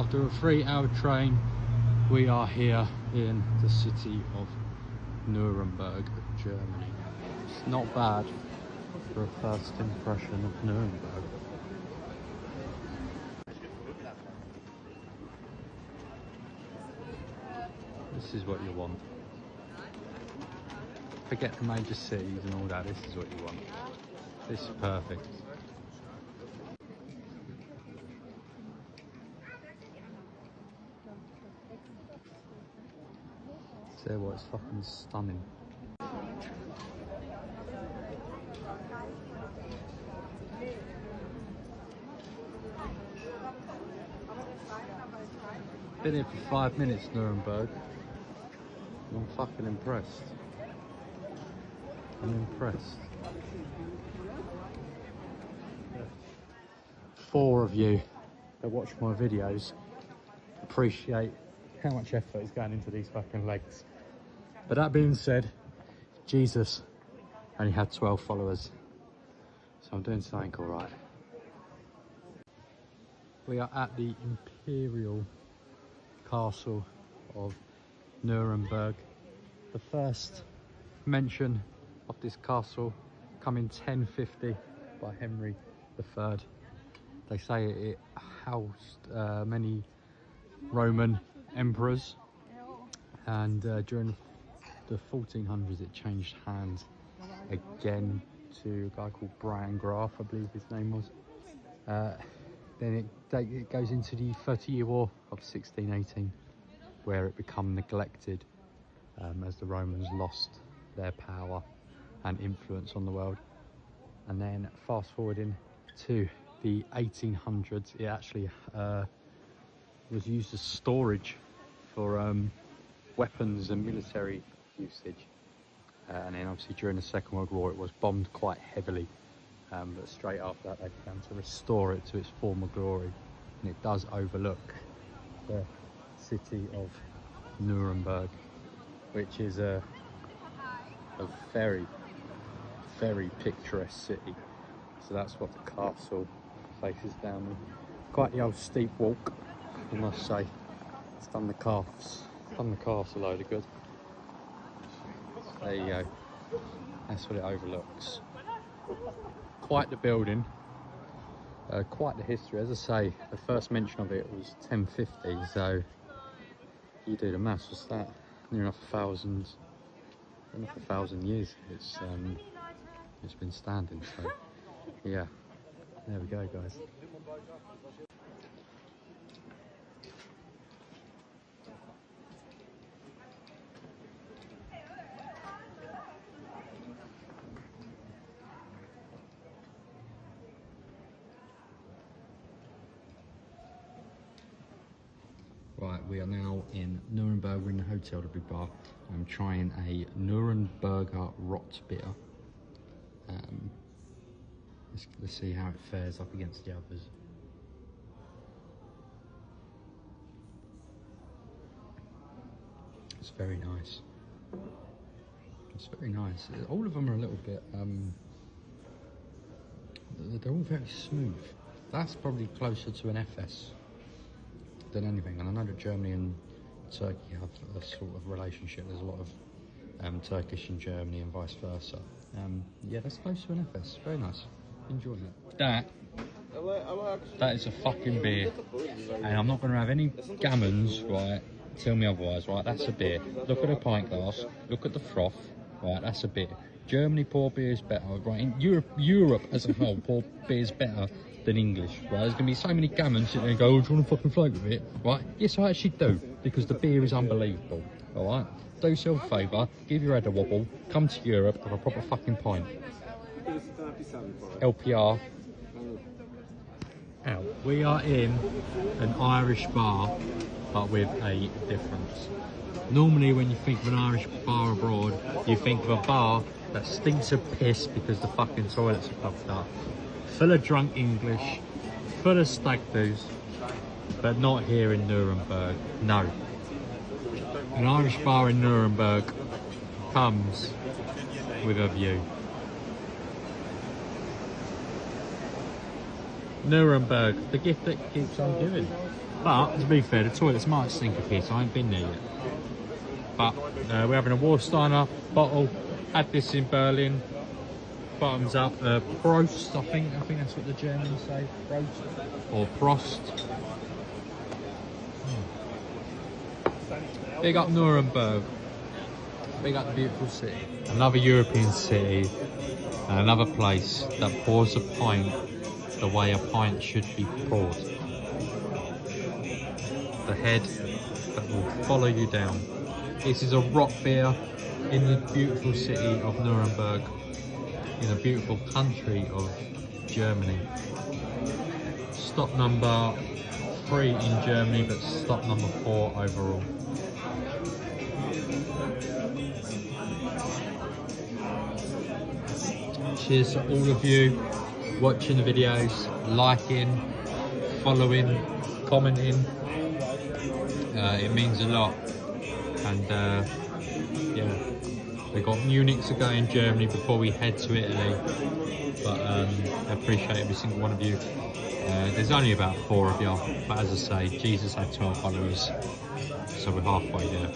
after a 3-hour train, we are here in the city of Nuremberg, Germany. It's not bad for a first impression of Nuremberg. This is what you want. Forget the major cities and all that, this is what you want. This is perfect. See what, it's fucking stunning. Been here for 5 minutes, Nuremberg. I'm fucking impressed. I'm impressed. 4 of you that watch my videos appreciate how much effort is going into these fucking legs. But that being said, Jesus only had 12 followers, so I'm doing something all right. We are at the Imperial Castle of Nuremberg. The first mention of this castle come in 1050 by Henry III. They say it housed many Roman emperors, and during the 1400s it changed hands again to a guy called Brian Graf, I believe his name was. Then it goes into the 30-year War of 1618, where it became neglected as the Romans lost their power and influence on the world. And then fast forwarding to the 1800s, it actually was used as storage for weapons and military usage. And then obviously during the Second World War it was bombed quite heavily, but straight after that they began to restore it to its former glory, and it does overlook the city of Nuremberg, which is a very, very picturesque city. So that's what the castle faces down with. Quite the old steep walk, I must say. It's done the calves, done the calves a load of good. There you go, that's what it overlooks. Quite the building, quite the history. As I say, the first mention of it was 1050, so you do the maths, what's that? Near enough 1,000 years it's been standing, so yeah, there we go guys. Right, we are now in Nuremberg. We're in the hotel lobby bar. I'm trying a Nuremberger Rot beer. Let's see how it fares up against the others. It's very nice. It's very nice. All of them are a little bit, they're all very smooth. That's probably closer to an FS than anything. And I know that Germany and Turkey have a sort of relationship. There's a lot of Turkish in Germany and vice versa. Yeah, that's close to an FS. Very nice. Enjoying it. That is a fucking beer, and I'm not going to have any gammons, right? Tell me otherwise, right? That's a beer. Look at the pint glass. Look at the froth, right? That's a beer. Germany, pour beer is better, right? In Europe as a whole, pour beer is better than English, right? There's going to be so many gammons sitting there and go, oh, do you want to fucking float with it, right? Yes, I actually do, because the beer is unbelievable, all right? Do yourself a favour, give your head a wobble, come to Europe, have a proper fucking pint. LPR. Out. We are in an Irish bar, but with a difference. Normally when you think of an Irish bar abroad, you think of a bar that stinks of piss because the fucking toilets are clogged up, full of drunk English, full of stag doos, but not here in Nuremberg. No. An Irish bar in Nuremberg comes with a view. Nuremberg, the gift that keeps on giving. But to be fair, the toilets might stink a piss. I ain't been there yet. But we're having a Warsteiner bottle. Had this in Berlin. Bottoms up. Prost, I think that's what the Germans say. Prost or Prost. Big up Nuremberg. Big up the beautiful city. Another European city. And another place that pours a pint the way a pint should be poured. The head that will follow you down. This is a rock beer in the beautiful city of Nuremberg, in the beautiful country of Germany. Stop number 3 in Germany, but stop number 4 overall. Cheers to all of you watching the videos, liking, following, commenting. It means a lot. And yeah, we got Munich to go in Germany before we head to Italy. But I appreciate every single one of you. There's only about 4 of y'all, but as I say, Jesus had 12 followers, so we're halfway there.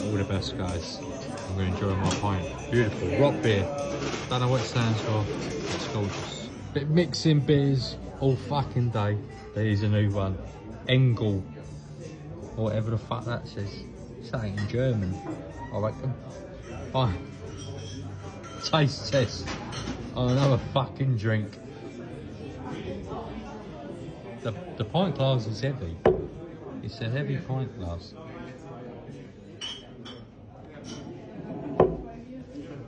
All the best, guys. I'm going to enjoy my pint. Beautiful rock beer. Don't know what it stands for. It's gorgeous. Bit mixing beers all fucking day. There's a new one. Engel, or whatever the fuck that says. Saying in German, I reckon. Fine. Taste test on another fucking drink. The pint glass is heavy. It's a heavy pint glass.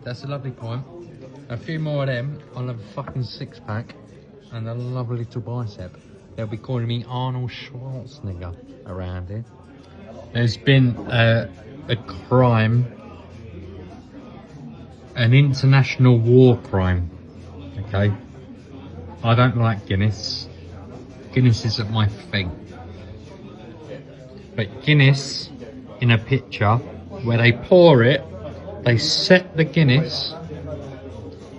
That's a lovely pint. A few more of them, I'll have a fucking 6-pack and a lovely little bicep. They'll be calling me Arnold Schwarzenegger around here. There's been a crime, an international war crime, okay? I don't like Guinness. Guinness isn't my thing. But Guinness, in a picture, where they pour it, they set the Guinness,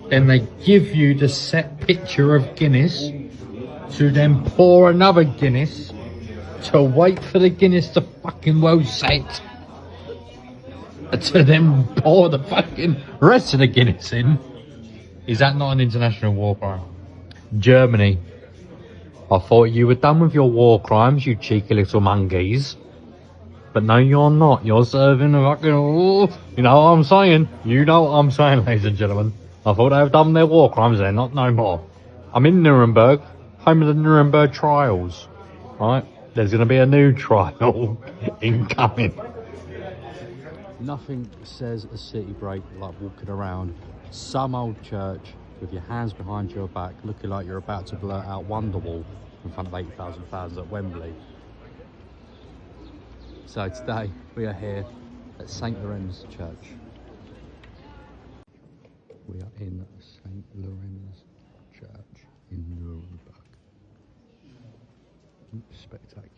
then they give you the set picture of Guinness, to then pour another Guinness, to wait for the Guinness to fucking well set, to then pour the fucking rest of the Guinness in. Is that not an international war crime? Germany, I thought you were done with your war crimes, you cheeky little monkeys. But no, you're not. You're serving a fucking... You know what I'm saying? You know what I'm saying, ladies and gentlemen. I thought they've done their war crimes. They're not no more. I'm in Nuremberg, home of the Nuremberg trials. Right? There's going to be a new trial incoming. Nothing says a city break like walking around some old church with your hands behind your back, looking like you're about to blurt out Wonderwall in front of 80,000 fans at Wembley. So today we are here at St. Lorenz Church. We are in St. Lorenz Church in Nuremberg. Spectacular.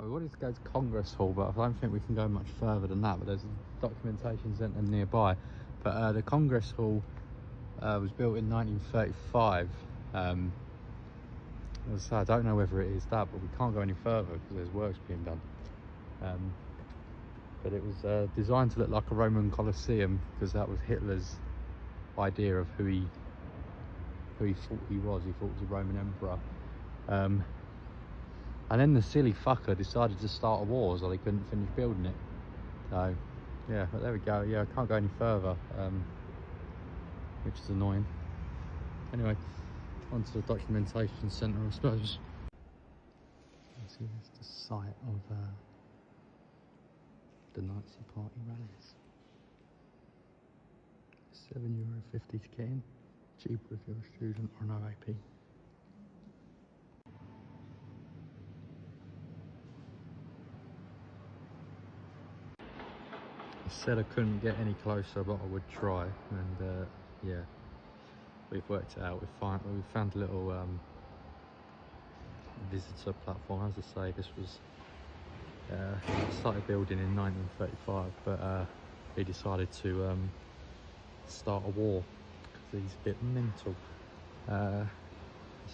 We wanted to go to Congress Hall, but I don't think we can go much further than that. But there's a documentation centre nearby. But the Congress Hall was built in 1935. As I say, I don't know whether it is that, but we can't go any further because there's works being done. But it was designed to look like a Roman Colosseum because that was Hitler's idea of who he thought he was. He thought he was a Roman emperor. And then the silly fucker decided to start a war, so they couldn't finish building it. So, yeah, but there we go. Yeah, I can't go any further, which is annoying. Anyway, onto the documentation centre, I suppose. See, that's the site of the Nazi Party rallies. €7.50 to get in. Cheaper if you're a student or an OAP. I said I couldn't get any closer, but I would try, and yeah, we've worked it out. We found a little visitor platform. As I say, this was started building in 1935, but he decided to start a war because he's a bit mental.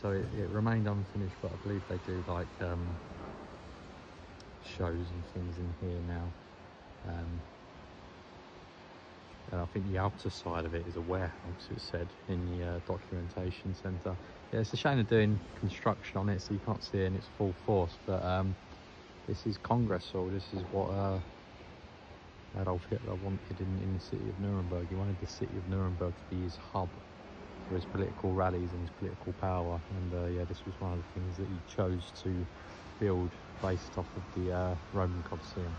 So it remained unfinished, but I believe they do like shows and things in here now. And I think the outer side of it is a warehouse, it said in the documentation centre. Yeah, it's a shame they're doing construction on it, so you can't see it in its full force, but this is Congress Hall. This is what Adolf Hitler wanted in the city of Nuremberg. He wanted the city of Nuremberg to be his hub for his political rallies and his political power, and yeah, this was one of the things that he chose to build based off of the Roman Colosseum.